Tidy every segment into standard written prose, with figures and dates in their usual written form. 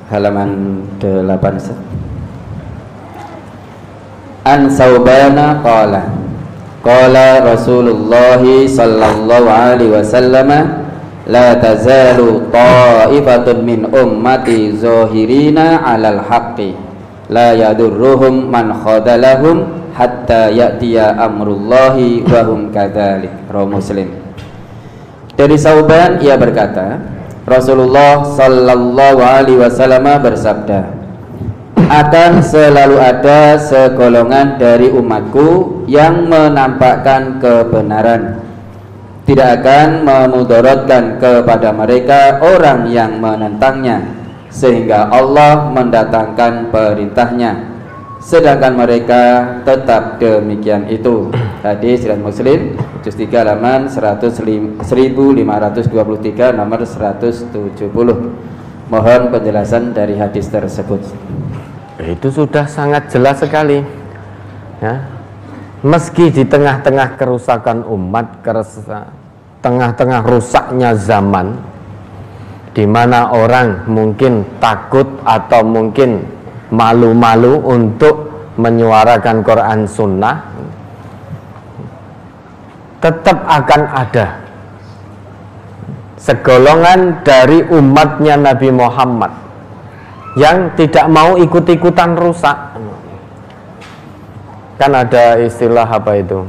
Halaman 8. An Saubana qala Rasulullah sallallahu alaihi wasallam la tazalu ta'ifatun min ummati zahirina 'alal haqqi la yadurruhum man khadalahum hatta ya'tiya amrullahi wa hum kadzalik. Rawi Muslim. Dari Sauban ia berkata, Rasulullah sallallahu alaihi wasallam bersabda, akan selalu ada segolongan dari umatku yang menampakkan kebenaran, tidak akan memudaratkan kepada mereka orang yang menentangnya, sehingga Allah mendatangkan perintahnya, sedangkan mereka tetap demikian itu. Hadis riwayat Muslim juz 3 halaman 1523 nomor 170. Mohon penjelasan dari hadis tersebut. Itu sudah sangat jelas sekali ya. Meski di tengah-tengah kerusakan umat, tengah-tengah rusaknya zaman, di mana orang mungkin takut atau mungkin malu-malu untuk menyuarakan Quran Sunnah, tetap akan ada segolongan dari umatnya Nabi Muhammad yang tidak mau ikut-ikutan rusak. Kan ada istilah apa itu?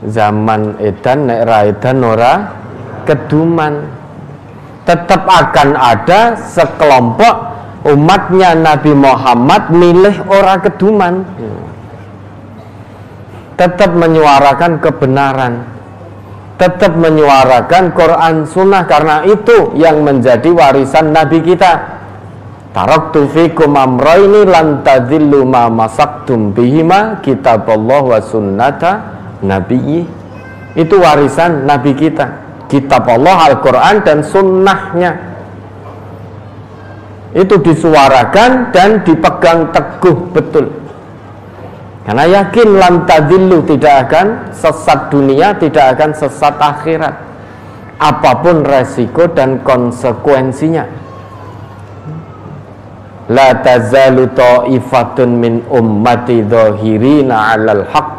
Zaman edan nek ra edan ora keduman. Tetap akan ada sekelompok umatnya Nabi Muhammad milih ora keduman. Tetap menyuarakan kebenaran, tetap menyuarakan Quran Sunnah, karena itu yang menjadi warisan Nabi kita. Taraktu fikum amrayni lan tadhillu ma masaktum bihima kitaballah wa sunnata nabiyyi. Itu warisan Nabi kita, kitab Allah, Al-Quran dan sunnahnya. Itu disuarakan dan dipegang teguh betul, karena yakin lan tadhillu, tidak akan sesat dunia, tidak akan sesat akhirat, apapun resiko dan konsekuensinya. La tazalu ta'ifatun min ummati dhahirina 'alal haqq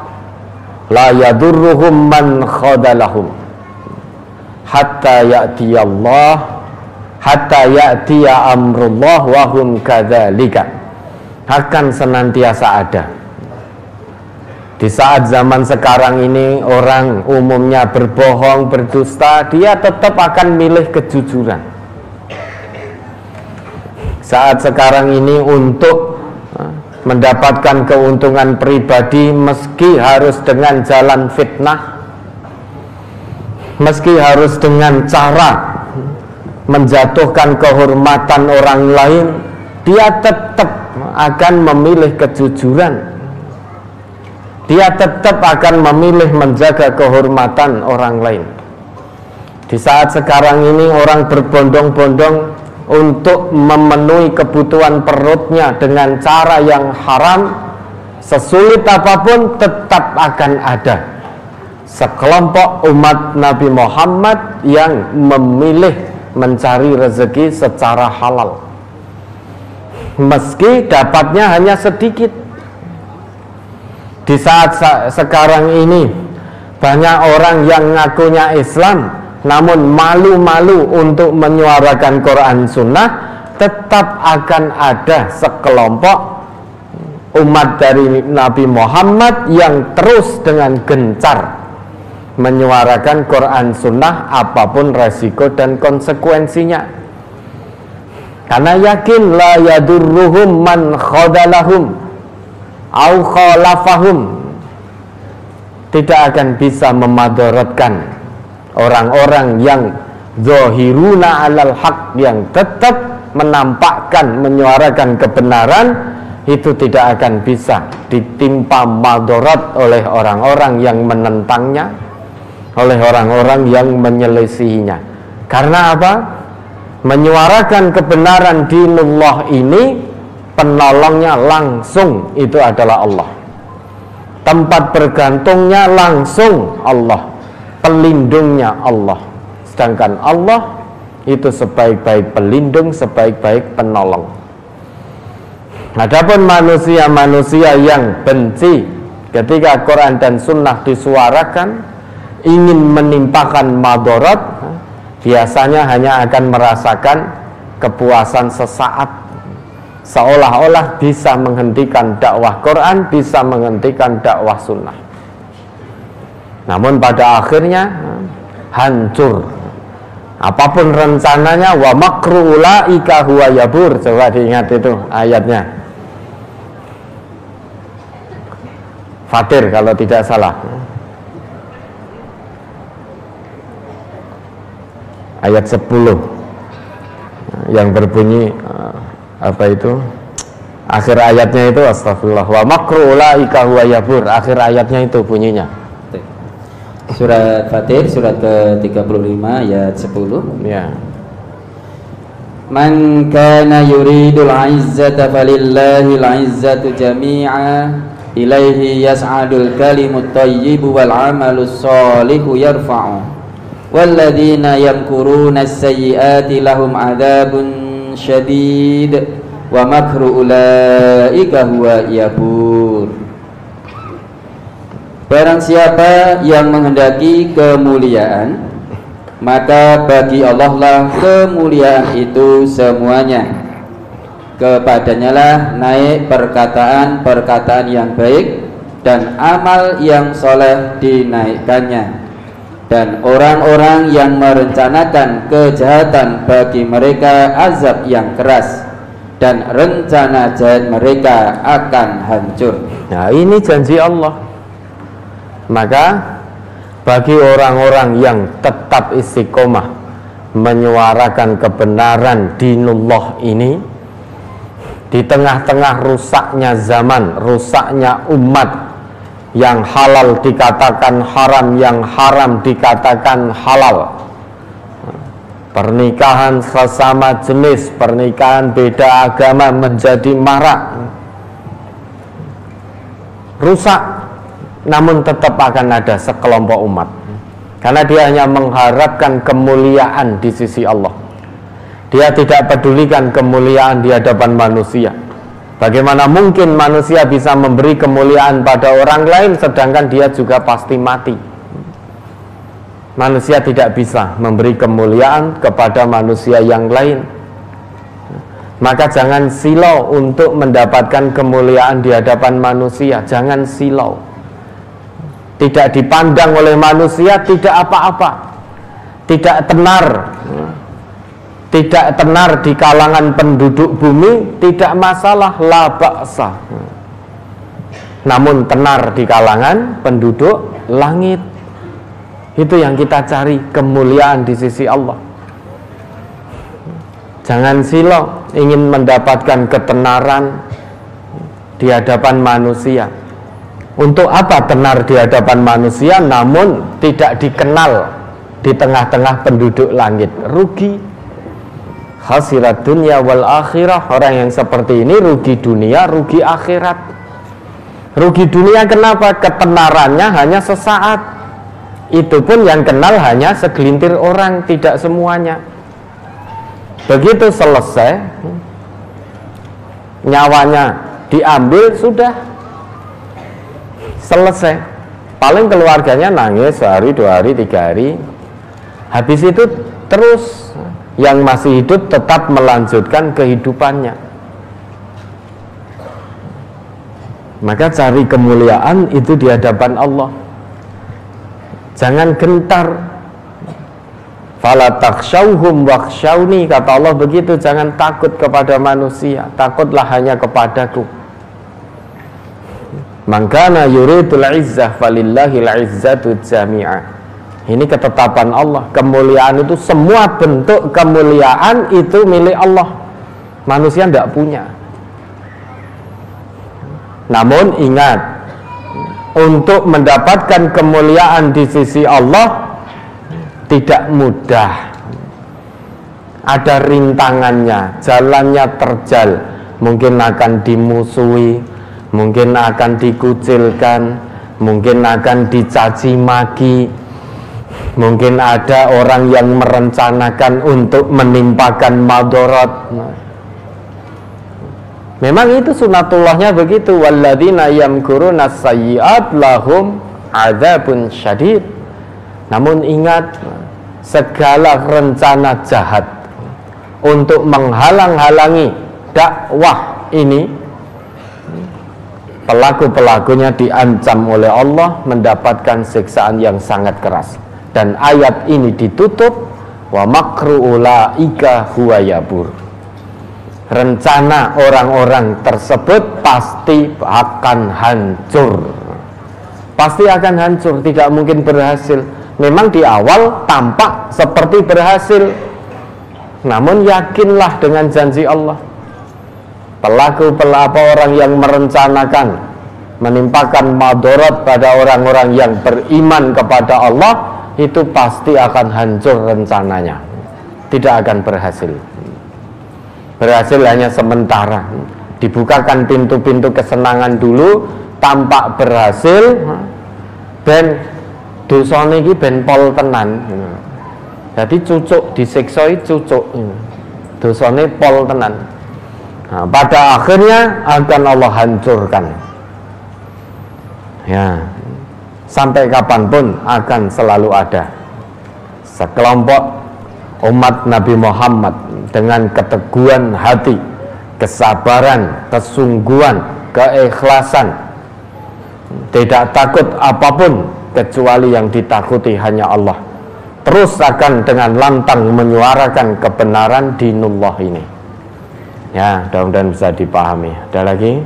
la yadurruhum man khadalahum hatta ya'tiya amrullah wa hum kadzalika. Akan senantiasa ada di saat zaman sekarang ini, orang umumnya berbohong, berdusta, dia tetap akan milih kejujuran. Saat sekarang ini untuk mendapatkan keuntungan pribadi, meski harus dengan jalan fitnah, meski harus dengan cara menjatuhkan kehormatan orang lain, dia tetap akan memilih kejujuran. Dia tetap akan memilih menjaga kehormatan orang lain. Di saat sekarang ini orang berbondong-bondong untuk memenuhi kebutuhan perutnya dengan cara yang haram, sesulit apapun tetap akan ada sekelompok umat Nabi Muhammad yang memilih mencari rezeki secara halal, meski dapatnya hanya sedikit. Di saat sekarang ini banyak orang yang ngakunya Islam namun malu-malu untuk menyuarakan Quran Sunnah, tetap akan ada sekelompok umat dari Nabi Muhammad yang terus dengan gencar menyuarakan Quran Sunnah apapun resiko dan konsekuensinya, karena yakin la yadurruhum man khadalahum au khalafahum, tidak akan bisa memadaratkan orang-orang yang zahiruna 'alal haq, yang tetap menampakkan, menyuarakan kebenaran, itu tidak akan bisa ditimpa madarat oleh orang-orang yang menentangnya, oleh orang-orang yang menyelisihinya. Karena apa? Menyuarakan kebenaran dinullah ini penolongnya langsung itu adalah Allah. Tempat bergantungnya langsung Allah, pelindungnya Allah. Sedangkan Allah itu sebaik-baik pelindung, sebaik-baik penolong. Adapun manusia-manusia yang benci ketika Quran dan Sunnah disuarakan, ingin menimpakan madarat, biasanya hanya akan merasakan kepuasan sesaat, seolah-olah bisa menghentikan dakwah Quran, bisa menghentikan dakwah Sunnah. Namun pada akhirnya hancur. Apapun rencananya, wa makru ulaika huwa yabur. Coba diingat itu ayatnya, Fatir kalau tidak salah, ayat 10 yang berbunyi apa itu? Akhir ayatnya itu astagfirullah, wa makru ulaika huwa yabur. Akhir ayatnya itu bunyinya. Surat Fatir, surat ke-35 ayat 10. Ya. Man kana yuridul izzata falillahil izzatu jami'a ilaihi yas'adul kalimut thayyibu wal amalus sholihu yarfa'u walladzina yamkuruna as-sayyi'ati lahum adzabun syadid wa makru ulaika huwa yabur. Barang siapa yang menghendaki kemuliaan, maka bagi Allah lah kemuliaan itu semuanya. Kepadanya lah naik perkataan-perkataan yang baik dan amal yang soleh dinaikkannya. Dan orang-orang yang merencanakan kejahatan, bagi mereka azab yang keras, dan rencana jahat mereka akan hancur. Nah, ini janji Allah. Maka bagi orang-orang yang tetap istiqomah menyuarakan kebenaran dinullah ini, di tengah-tengah rusaknya zaman, rusaknya umat, yang halal dikatakan haram, yang haram dikatakan halal, pernikahan sesama jenis, pernikahan beda agama menjadi marak, rusak. Namun tetap akan ada sekelompok umat, karena dia hanya mengharapkan kemuliaan di sisi Allah. Dia tidak pedulikan kemuliaan di hadapan manusia. Bagaimana mungkin manusia bisa memberi kemuliaan pada orang lain sedangkan dia juga pasti mati? Manusia tidak bisa memberi kemuliaan kepada manusia yang lain. Maka jangan silau untuk mendapatkan kemuliaan di hadapan manusia. Jangan silau. Tidak dipandang oleh manusia tidak apa-apa, tidak tenar, tidak tenar di kalangan penduduk bumi tidak masalah, la ba'sa. Namun tenar di kalangan penduduk langit, itu yang kita cari, kemuliaan di sisi Allah. Jangan silau ingin mendapatkan ketenaran di hadapan manusia. Untuk apa tenar di hadapan manusia namun tidak dikenal di tengah-tengah penduduk langit? Rugi. Khasirat dunya wal akhirah. Orang yang seperti ini rugi dunia, rugi akhirat. Rugi dunia kenapa? Ketenarannya hanya sesaat. Itu pun yang kenal hanya segelintir orang, tidak semuanya. Begitu selesai, nyawanya diambil, sudah selesai. Paling keluarganya nangis sehari, 2 hari, 3 hari. Habis itu terus yang masih hidup tetap melanjutkan kehidupannya. Maka cari kemuliaan itu di hadapan Allah. Jangan gentar. Fala takhshawhum wakhshawni, kata Allah begitu. Jangan takut kepada manusia, takutlah hanya kepadaku. Mangkana yuridul izzah falillahil izzatu jami'ah. Ini ketetapan Allah. Kemuliaan itu, semua bentuk kemuliaan itu milik Allah. Manusia tidak punya. Namun ingat, untuk mendapatkan kemuliaan di sisi Allah tidak mudah. Ada rintangannya, jalannya terjal. mungkin akan dimusuhi, mungkin akan dikucilkan, mungkin akan dicaci maki, mungkin ada orang yang merencanakan untuk menimpakan madharat. Memang itu sunatullahnya begitu. Walladzina yamkuruna sayyi'at lahum adzabun syadid. Namun ingat, segala rencana jahat untuk menghalang-halangi dakwah ini, pelaku-pelakunya diancam oleh Allah mendapatkan siksaan yang sangat keras. Dan ayat ini ditutup, wa makru ulaika huwa yabur. Rencana orang-orang tersebut pasti akan hancur. Pasti akan hancur, tidak mungkin berhasil. Memang di awal tampak seperti berhasil, namun yakinlah dengan janji Allah. Pelaku-pelaku orang yang merencanakan menimpakan madharat pada orang-orang yang beriman kepada Allah, itu pasti akan hancur rencananya, tidak akan berhasil. Berhasil hanya sementara, dibukakan pintu-pintu kesenangan dulu, tampak berhasil, ben dosane iki ben pol tenan. Jadi cucuk disiksoi cucuk, dosane pol tenan. Nah, pada akhirnya akan Allah hancurkan. Ya, sampai kapanpun akan selalu ada sekelompok umat Nabi Muhammad dengan keteguhan hati, kesabaran, kesungguhan, keikhlasan, tidak takut apapun kecuali yang ditakuti hanya Allah. Terus akan dengan lantang menyuarakan kebenaran dinullah ini. Ya, mudah-mudahan bisa dipahami. Ada lagi?